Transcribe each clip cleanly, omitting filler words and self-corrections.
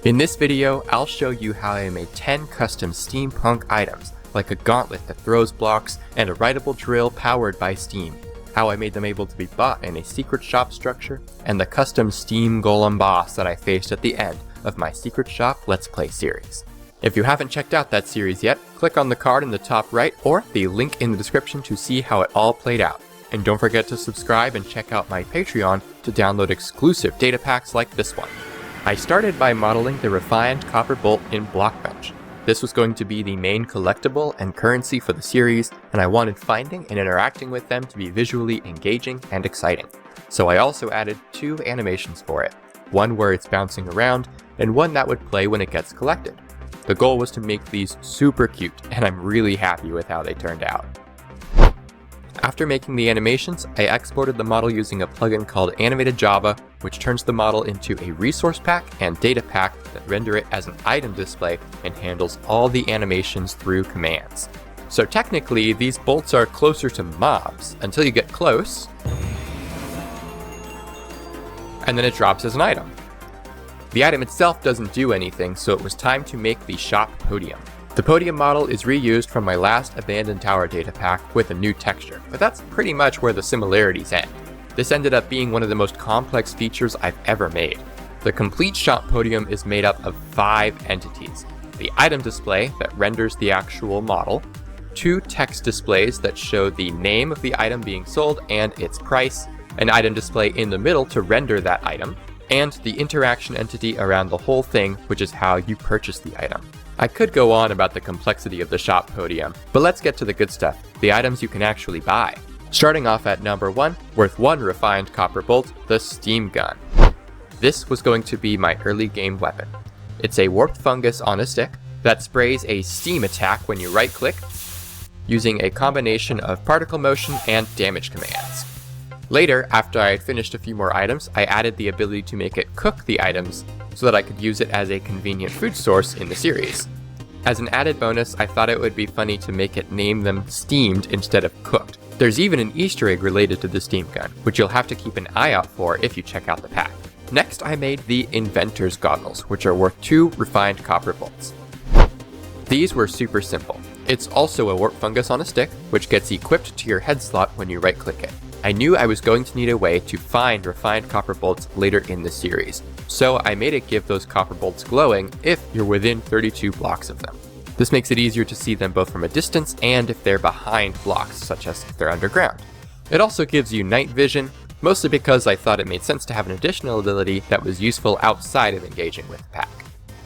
In this video, I'll show you how I made 10 custom steampunk items, like a gauntlet that throws blocks and a writable drill powered by steam, how I made them able to be bought in a secret shop structure, and the custom steam golem boss that I faced at the end of my secret shop Let's Play series. If you haven't checked out that series yet, click on the card in the top right or the link in the description to see how it all played out. And don't forget to subscribe and check out my Patreon to download exclusive data packs like this one. I started by modeling the refined copper bolt in Blockbench. This was going to be the main collectible and currency for the series, and I wanted finding and interacting with them to be visually engaging and exciting. So I also added 2 animations for it, one where it's bouncing around, and one that would play when it gets collected. The goal was to make these super cute, and I'm really happy with how they turned out. After making the animations, I exported the model using a plugin called Animated Java, which turns the model into a resource pack and data pack that render it as an item display and handles all the animations through commands. So technically, these bolts are closer to mobs until you get close, and then it drops as an item. The item itself doesn't do anything, so it was time to make the shop podium. The podium model is reused from my last Abandoned Tower data pack with a new texture, but that's pretty much where the similarities end. This ended up being one of the most complex features I've ever made. The complete shop podium is made up of 5 entities: the item display that renders the actual model, 2 text displays that show the name of the item being sold and its price, an item display in the middle to render that item, and the interaction entity around the whole thing, which is how you purchase the item. I could go on about the complexity of the shop podium, but let's get to the good stuff, the items you can actually buy. Starting off at number 1, worth 1 refined copper bolt, the steam gun. This was going to be my early game weapon. It's a warped fungus on a stick that sprays a steam attack when you right click, using a combination of particle motion and damage commands. Later, after I had finished a few more items, I added the ability to make it cook the items so that I could use it as a convenient food source in the series. As an added bonus, I thought it would be funny to make it name them steamed instead of cooked. There's even an Easter egg related to the steam gun, which you'll have to keep an eye out for if you check out the pack. Next, I made the inventor's goggles, which are worth 2 refined copper bolts. These were super simple. It's also a warp fungus on a stick, which gets equipped to your head slot when you right click it. I knew I was going to need a way to find refined copper bolts later in the series, so I made it give those copper bolts glowing if you're within 32 blocks of them. This makes it easier to see them both from a distance and if they're behind blocks, such as if they're underground. It also gives you night vision, mostly because I thought it made sense to have an additional ability that was useful outside of engaging with the pack.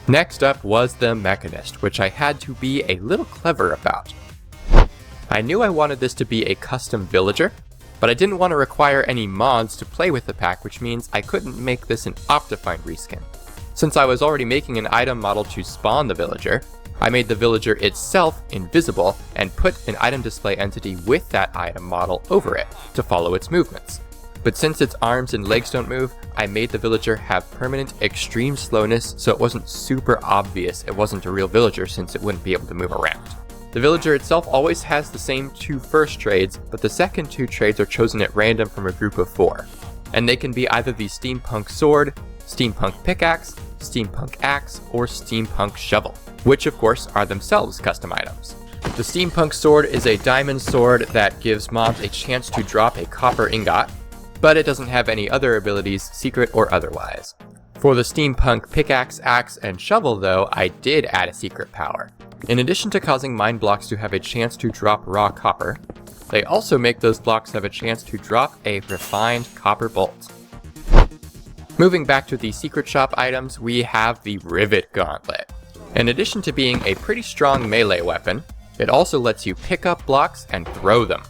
Next up was the mechanist, which I had to be a little clever about. I knew I wanted this to be a custom villager, but I didn't want to require any mods to play with the pack, which means I couldn't make this an Optifine reskin. Since I was already making an item model to spawn the villager, I made the villager itself invisible and put an item display entity with that item model over it to follow its movements. But since its arms and legs don't move, I made the villager have permanent extreme slowness, so it wasn't super obvious it wasn't a real villager since it wouldn't be able to move around. The villager itself always has the same 2 first trades, but the second 2 trades are chosen at random from a group of 4. And they can be either the steampunk sword, steampunk pickaxe, steampunk axe, or steampunk shovel, which of course are themselves custom items. The steampunk sword is a diamond sword that gives mobs a chance to drop a copper ingot, but it doesn't have any other abilities, secret or otherwise. For the steampunk pickaxe, axe, and shovel though, I did add a secret power. In addition to causing mine blocks to have a chance to drop raw copper, they also make those blocks have a chance to drop a refined copper bolt. Moving back to the secret shop items, we have the rivet gauntlet. In addition to being a pretty strong melee weapon, it also lets you pick up blocks and throw them.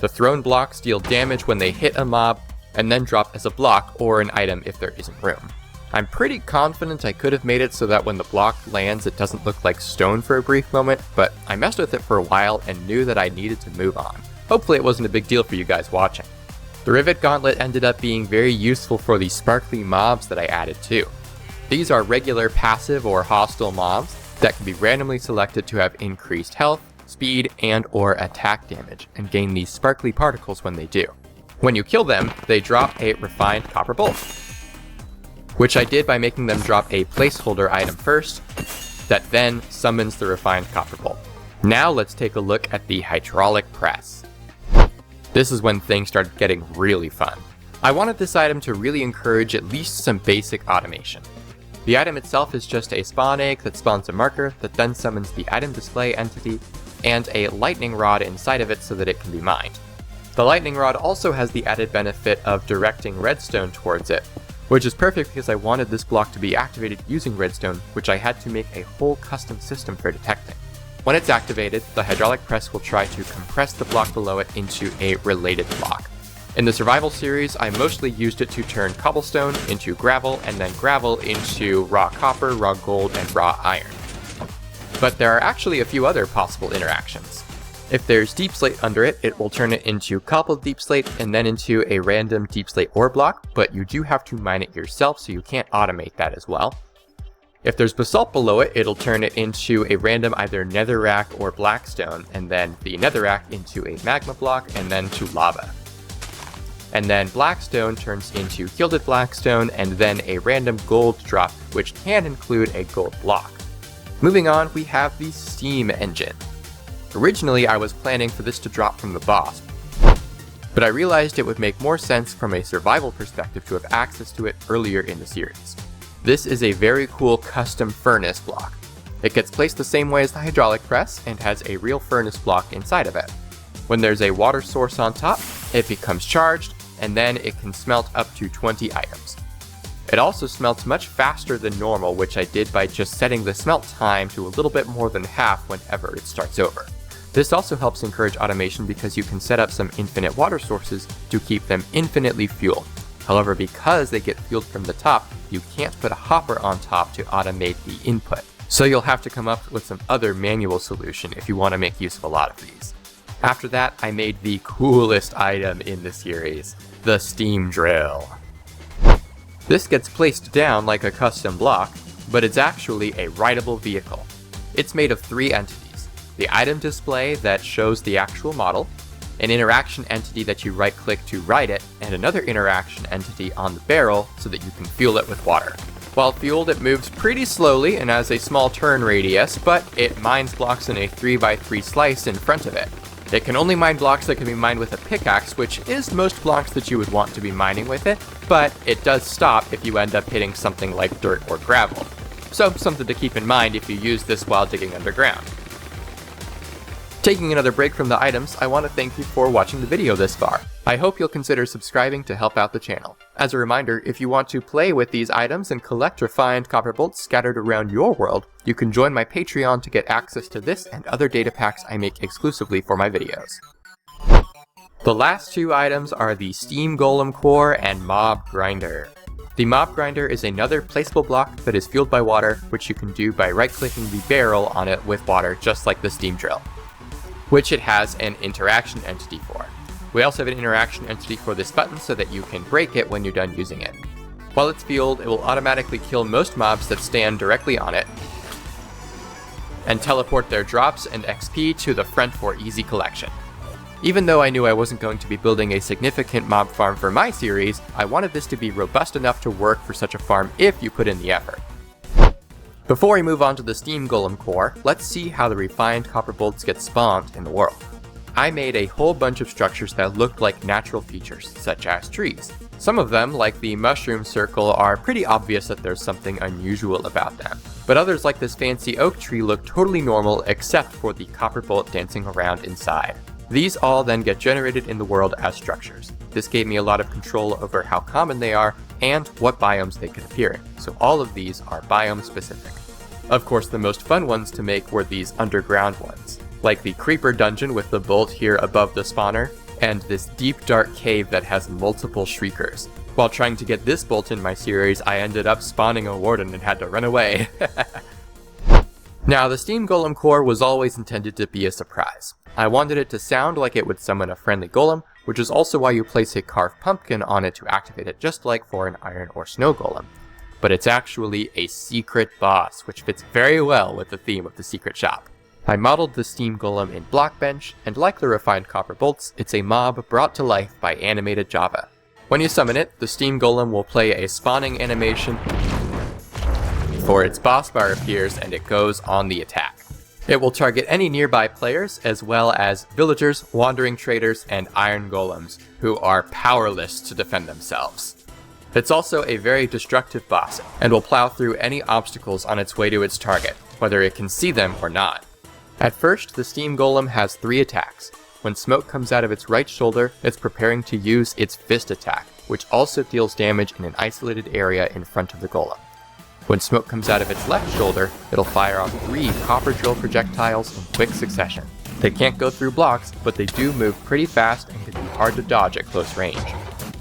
The thrown blocks deal damage when they hit a mob, and then drop as a block or an item if there isn't room. I'm pretty confident I could have made it so that when the block lands it doesn't look like stone for a brief moment, but I messed with it for a while and knew that I needed to move on. Hopefully it wasn't a big deal for you guys watching. The rivet gauntlet ended up being very useful for the sparkly mobs that I added too. These are regular passive or hostile mobs that can be randomly selected to have increased health, speed, and or attack damage, and gain these sparkly particles when they do. When you kill them, they drop a refined copper bolt. which I did by making them drop a placeholder item first, that then summons the refined copper bolt. Now let's take a look at the hydraulic press. This is when things started getting really fun. I wanted this item to really encourage at least some basic automation. The item itself is just a spawn egg that spawns a marker that then summons the item display entity and a lightning rod inside of it so that it can be mined. The lightning rod also has the added benefit of directing redstone towards it, which is perfect because I wanted this block to be activated using redstone, which I had to make a whole custom system for detecting. When it's activated, the hydraulic press will try to compress the block below it into a related block. In the survival series, I mostly used it to turn cobblestone into gravel and then gravel into raw copper, raw gold, and raw iron. But there are actually a few other possible interactions. If there's deep slate under it, it will turn it into cobbled deep slate and then into a random deep slate ore block, but you do have to mine it yourself, so you can't automate that as well. If there's basalt below it, it'll turn it into a random either netherrack or blackstone, and then the netherrack into a magma block and then to lava. And then blackstone turns into gilded blackstone and then a random gold drop, which can include a gold block. Moving on, we have the steam engine. Originally, I was planning for this to drop from the boss, but I realized it would make more sense from a survival perspective to have access to it earlier in the series. This is a very cool custom furnace block. It gets placed the same way as the hydraulic press and has a real furnace block inside of it. When there's a water source on top, it becomes charged, and then it can smelt up to 20 items. It also smelts much faster than normal, which I did by just setting the smelt time to a little bit more than half whenever it starts over. This also helps encourage automation because you can set up some infinite water sources to keep them infinitely fueled. However, because they get fueled from the top, you can't put a hopper on top to automate the input. So you'll have to come up with some other manual solution if you want to make use of a lot of these. After that, I made the coolest item in the series, the steam drill. This gets placed down like a custom block, but it's actually a rideable vehicle. It's made of 3 entities: the item display that shows the actual model, an interaction entity that you right-click to ride it, and another interaction entity on the barrel so that you can fuel it with water. While fueled, it moves pretty slowly and has a small turn radius, but it mines blocks in a 3x3 slice in front of it. It can only mine blocks that can be mined with a pickaxe, which is most blocks that you would want to be mining with it, but it does stop if you end up hitting something like dirt or gravel. So something to keep in mind if you use this while digging underground. Taking another break from the items, I want to thank you for watching the video this far. I hope you'll consider subscribing to help out the channel. As a reminder, if you want to play with these items and collect refined copper bolts scattered around your world, you can join my Patreon to get access to this and other data packs I make exclusively for my videos. The last 2 items are the Steam Golem Core and Mob Grinder. The Mob Grinder is another placeable block that is fueled by water, which you can do by right-clicking the barrel on it with water, just like the steam drill, which it has an interaction entity for. We also have an interaction entity for this button so that you can break it when you're done using it. While it's fueled, it will automatically kill most mobs that stand directly on it, and teleport their drops and XP to the front for easy collection. Even though I knew I wasn't going to be building a significant mob farm for my series, I wanted this to be robust enough to work for such a farm if you put in the effort. Before we move on to the Steam Golem Core, let's see how the refined copper bolts get spawned in the world. I made a whole bunch of structures that looked like natural features, such as trees. Some of them, like the mushroom circle, are pretty obvious that there's something unusual about them. But others, like this fancy oak tree, look totally normal except for the copper bolt dancing around inside. These all then get generated in the world as structures. This gave me a lot of control over how common they are and what biomes they could appear in, so all of these are biome specific. Of course, the most fun ones to make were these underground ones, like the creeper dungeon with the bolt here above the spawner, and this deep dark cave that has multiple shriekers. While trying to get this bolt in my series, I ended up spawning a warden and had to run away. Now, the Steam Golem Core was always intended to be a surprise. I wanted it to sound like it would summon a friendly golem, which is also why you place a carved pumpkin on it to activate it, just like for an iron or snow golem. But it's actually a secret boss, which fits very well with the theme of the secret shop. I modeled the Steam Golem in Blockbench, and like the refined copper bolts, it's a mob brought to life by animated Java. When you summon it, the Steam Golem will play a spawning animation before its boss bar appears and it goes on the attack. It will target any nearby players, as well as villagers, wandering traders, and iron golems, who are powerless to defend themselves. It's also a very destructive boss, and will plow through any obstacles on its way to its target, whether it can see them or not. At first, the Steam Golem has 3 attacks. When smoke comes out of its right shoulder, it's preparing to use its fist attack, which also deals damage in an isolated area in front of the golem. When smoke comes out of its left shoulder, it'll fire off 3 copper drill projectiles in quick succession. They can't go through blocks, but they do move pretty fast and can be hard to dodge at close range.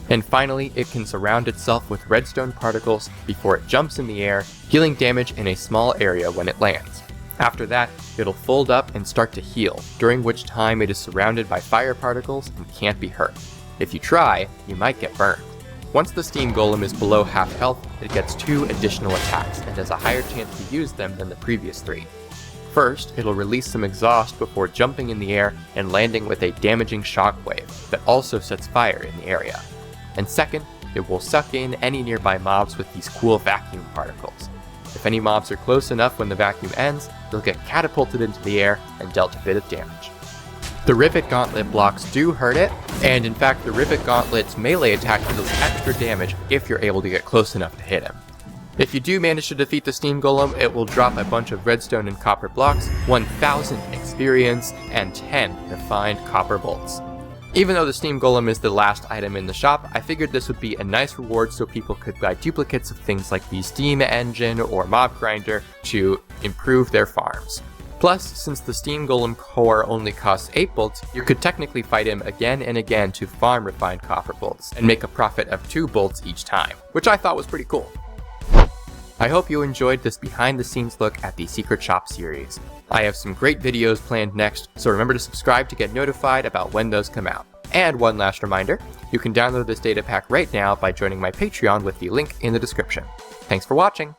And finally, it can surround itself with redstone particles before it jumps in the air, dealing damage in a small area when it lands. After that, it'll fold up and start to heal, during which time it is surrounded by fire particles and can't be hurt. If you try, you might get burned. Once the Steam Golem is below half health, it gets 2 additional attacks and has a higher chance to use them than the previous 3. First, it'll release some exhaust before jumping in the air and landing with a damaging shockwave that also sets fire in the area. And second, it will suck in any nearby mobs with these cool vacuum particles. If any mobs are close enough when the vacuum ends, they'll get catapulted into the air and dealt a bit of damage. The Rivet Gauntlet blocks do hurt it, and in fact the Rivet Gauntlet's melee attack deals extra damage if you're able to get close enough to hit him. If you do manage to defeat the Steam Golem, it will drop a bunch of redstone and copper blocks, 1000 experience, and 10 refined copper bolts. Even though the Steam Golem is the last item in the shop, I figured this would be a nice reward so people could buy duplicates of things like the Steam Engine or Mob Grinder to improve their farms. Plus, since the Steam Golem core only costs 8 bolts, you could technically fight him again and again to farm refined copper bolts, and make a profit of 2 bolts each time, which I thought was pretty cool. I hope you enjoyed this behind the scenes look at the Secret Shop series. I have some great videos planned next, so remember to subscribe to get notified about when those come out. And one last reminder, you can download this data pack right now by joining my Patreon with the link in the description. Thanks for watching!